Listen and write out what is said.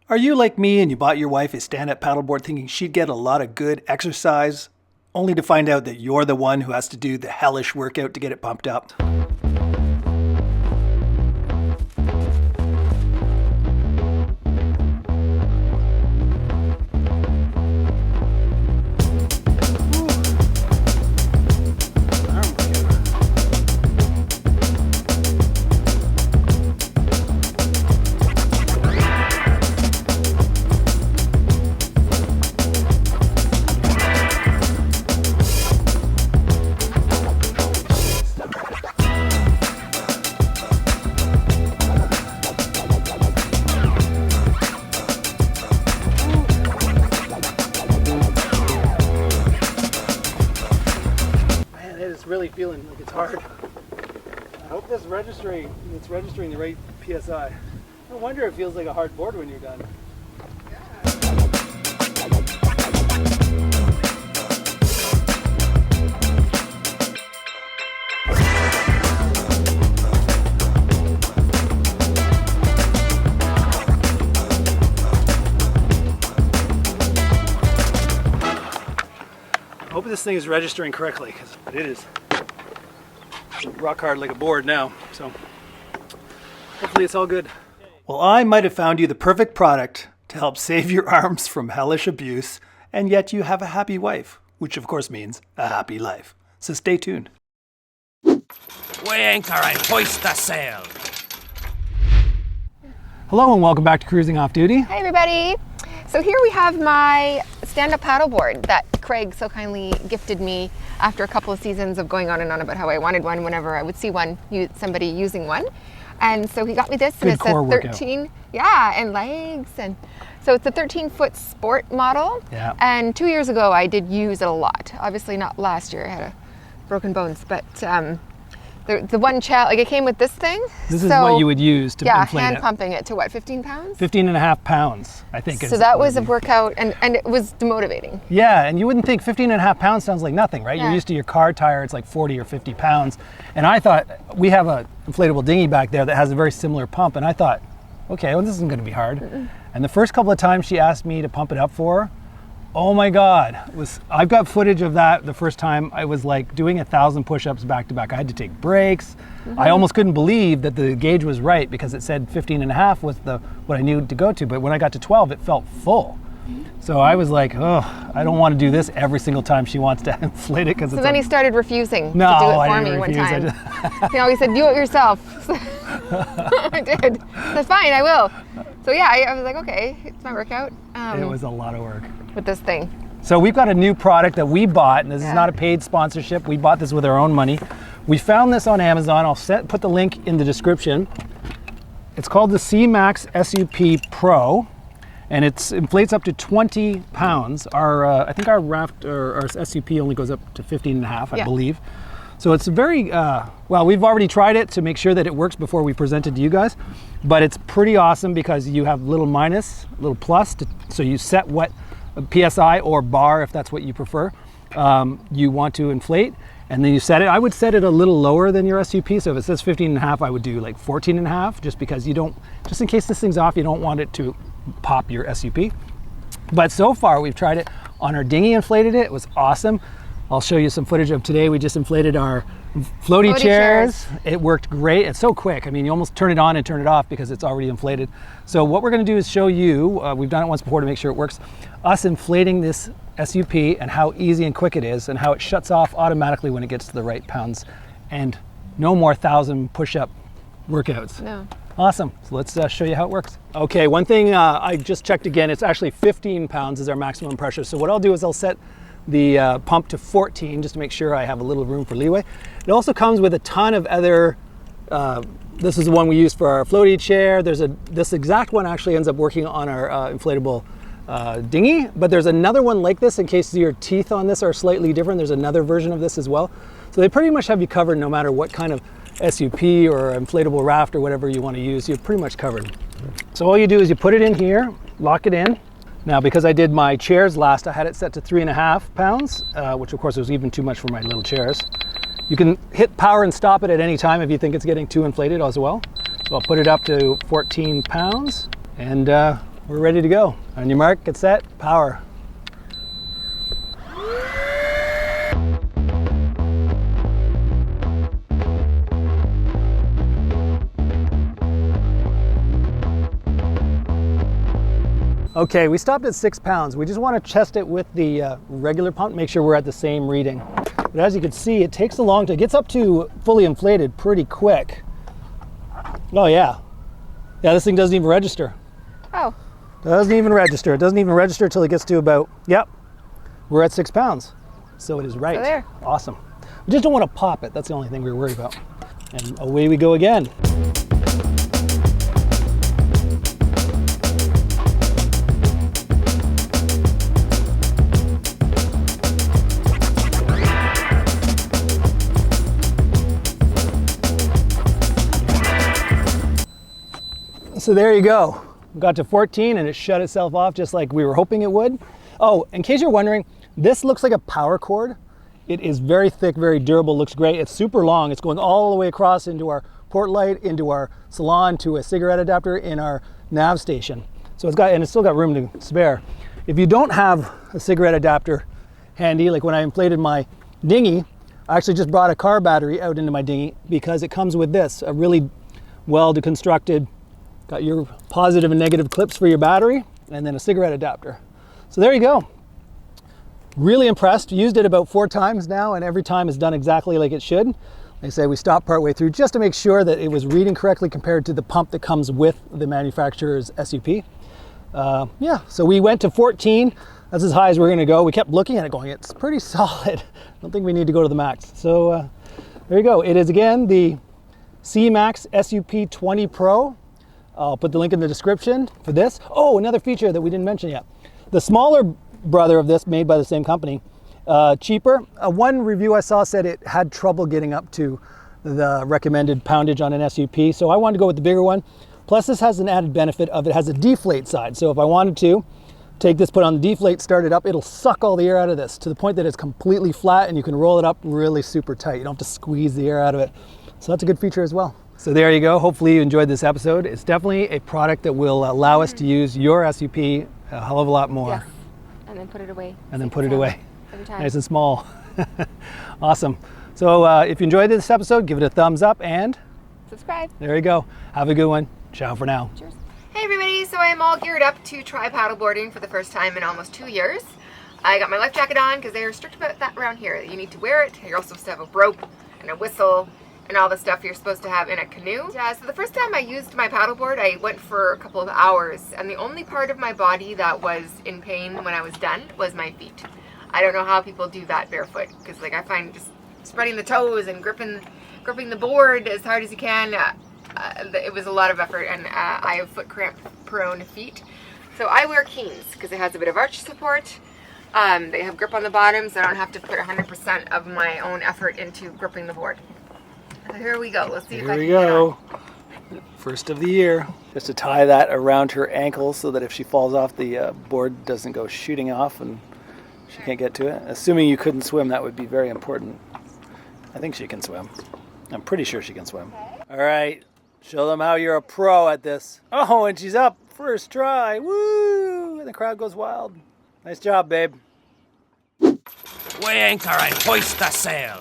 Are you like me and you bought your wife a stand-up paddleboard thinking she'd get a lot of good exercise, only to find out that you're the one who has to do the hellish workout to get it pumped up? Really feeling like it's hard. I hope it's registering the right PSI. No wonder it feels like a hard board when you're done. I hope this thing is registering correctly, because it is rock hard like a board now, so hopefully it's all good. Well, I might have found you the perfect product to help save your arms from hellish abuse, and yet you have a happy wife, which of course means a happy life. So stay tuned. We anchor and hoist the sail. Hello and welcome back to Cruising Off Duty. Hi everybody. So here we have my stand-up paddleboard that Craig so kindly gifted me after a couple of seasons of going on and on about how I wanted one whenever I would see somebody using one. And so he got me this, and it's a 13, workout. Yeah, and legs, and so it's a 13-foot sport model. Yeah. And 2 years ago I did use it a lot. Obviously not last year, I had a broken bones, but the one challenge, like it came with this thing. This is what you would use to inflate it. Yeah, hand pumping it to what, 15 pounds? 15.5 pounds, I think. So that was a workout, and it was demotivating. Yeah, and you wouldn't think 15.5 pounds sounds like nothing, right? Yeah. You're used to your car tire, it's like 40 or 50 pounds. And I thought, we have a inflatable dinghy back there that has a very similar pump, and I thought, okay, well, this isn't gonna be hard. And the first couple of times she asked me to pump it up for her, oh my God, I've got footage of that. The first time I was like doing 1,000 push-ups back to back. I had to take breaks. I almost couldn't believe that the gauge was right because it said 15.5 was what I needed to go to. But when I got to 12, it felt full. So I was like, oh, I don't want to do this every single time she wants to inflate it. So then he started refusing to do No, it I for didn't me one refuse. time. You know, he said, do it yourself. I did. That's fine, I will. So yeah, I was like, okay, it's my workout. It was a lot of work. With this thing. So we've got a new product that we bought, and this is not a paid sponsorship. We bought this with our own money. We found this on Amazon. I'll put the link in the description. It's called the Seamax SUP Pro, and it inflates up to 20 pounds. I think our raft or our SUP only goes up to 15.5, I believe. So it's very, well, we've already tried it to make sure that it works before we present it to you guys, but it's pretty awesome because you have little minus, little plus, so you set what PSI or bar, if that's what you prefer, you want to inflate, and then you set it. I would set it a little lower than your SUP, so if it says 15.5, I would do like 14.5, just because just in case this thing's off, you don't want it to pop your SUP. But so far, we've tried it on our dinghy, inflated it. It was awesome. I'll show you some footage of today. We just inflated our floaty chairs. It worked great. It's so quick. I mean, you almost turn it on and turn it off because it's already inflated. So what we're gonna do is show you, we've done it once before to make sure it works, us inflating this SUP and how easy and quick it is and how it shuts off automatically when it gets to the right pounds, and no more 1,000 push-up workouts. No. Awesome, so let's show you how it works. Okay, one thing I just checked again, it's actually 15 pounds is our maximum pressure. So what I'll do is I'll set the pump to 14 just to make sure I have a little room for leeway. It also comes with a ton of other, this is the one we use for our floaty chair. This exact one actually ends up working on our inflatable dinghy, but there's another one like this in case your teeth on this are slightly different. There's another version of this as well. So they pretty much have you covered no matter what kind of SUP or inflatable raft or whatever you want to use. You're pretty much covered. So all you do is you put it in here, lock it in. Now, because I did my chairs last, I had it set to 3.5 pounds, which of course was even too much for my little chairs. You can hit power and stop it at any time if you think it's getting too inflated as well. So I'll put it up to 14 pounds and We're ready to go. On your mark, get set, power. Okay, we stopped at 6 pounds. We just want to test it with the regular pump, make sure we're at the same reading. But as you can see, it takes a long time. It gets up to fully inflated pretty quick. Oh yeah. Yeah, this thing doesn't even register. Oh. Doesn't even register. It doesn't even register until it gets to about, yep, we're at 6 pounds. So it is right. So there. Awesome. We just don't want to pop it. That's the only thing we were worried about. And away we go again. So there you go. We got to 14 and it shut itself off just like we were hoping it would. Oh, in case you're wondering, this looks like a power cord. It is very thick, very durable, looks great. It's super long. It's going all the way across into our port light, into our salon, to a cigarette adapter in our nav station. So it's still got room to spare. If you don't have a cigarette adapter handy, like when I inflated my dinghy, I actually just brought a car battery out into my dinghy because it comes with this, a really well-constructed, got your positive and negative clips for your battery, and then a cigarette adapter. So there you go. Really impressed. Used it about 4 times now, and every time it's done exactly like it should. Like I say, we stopped partway through just to make sure that it was reading correctly compared to the pump that comes with the manufacturer's SUP. Yeah, so we went to 14. That's as high as we're gonna go. We kept looking at it going, it's pretty solid. I don't think we need to go to the max. So there you go. It is again the Seamax SUP20D Pro. I'll put the link in the description for this. Oh, another feature that we didn't mention yet. The smaller brother of this, made by the same company, cheaper. One review I saw said it had trouble getting up to the recommended poundage on an SUP, so I wanted to go with the bigger one. Plus this has an added benefit of it has a deflate side. So if I wanted to take this, put on the deflate, start it up, it'll suck all the air out of this to the point that it's completely flat and you can roll it up really super tight. You don't have to squeeze the air out of it. So that's a good feature as well. So there you go. Hopefully you enjoyed this episode. It's definitely a product that will allow us to use your SUP a hell of a lot more. Yes. And then put it away. And then put it away. Every time. Nice and small. Awesome. So if you enjoyed this episode, give it a thumbs up and subscribe. There you go. Have a good one. Ciao for now. Cheers. Hey everybody, so I'm all geared up to try paddleboarding for the first time in almost 2 years. I got my life jacket on because they're strict about that around here. You need to wear it. You're also supposed to have a rope and a whistle and all the stuff you're supposed to have in a canoe. So the first time I used my paddleboard, I went for a couple of hours, and the only part of my body that was in pain when I was done was my feet. I don't know how people do that barefoot, because like I find just spreading the toes and gripping the board as hard as you can, it was a lot of effort, and I have foot cramp prone feet. So I wear Keens because it has a bit of arch support. They have grip on the bottom, so I don't have to put 100% of my own effort into gripping the board. So here we go. Let's see if I can get on. First of the year. Just to tie that around her ankle so that if she falls off, the board doesn't go shooting off and she can't get to it. Assuming you couldn't swim, that would be very important. I think she can swim. I'm pretty sure she can swim. All right, show them how you're a pro at this. Oh, and she's up first try. Woo! And the crowd goes wild. Nice job, babe. Weigh anchor and hoist the sail.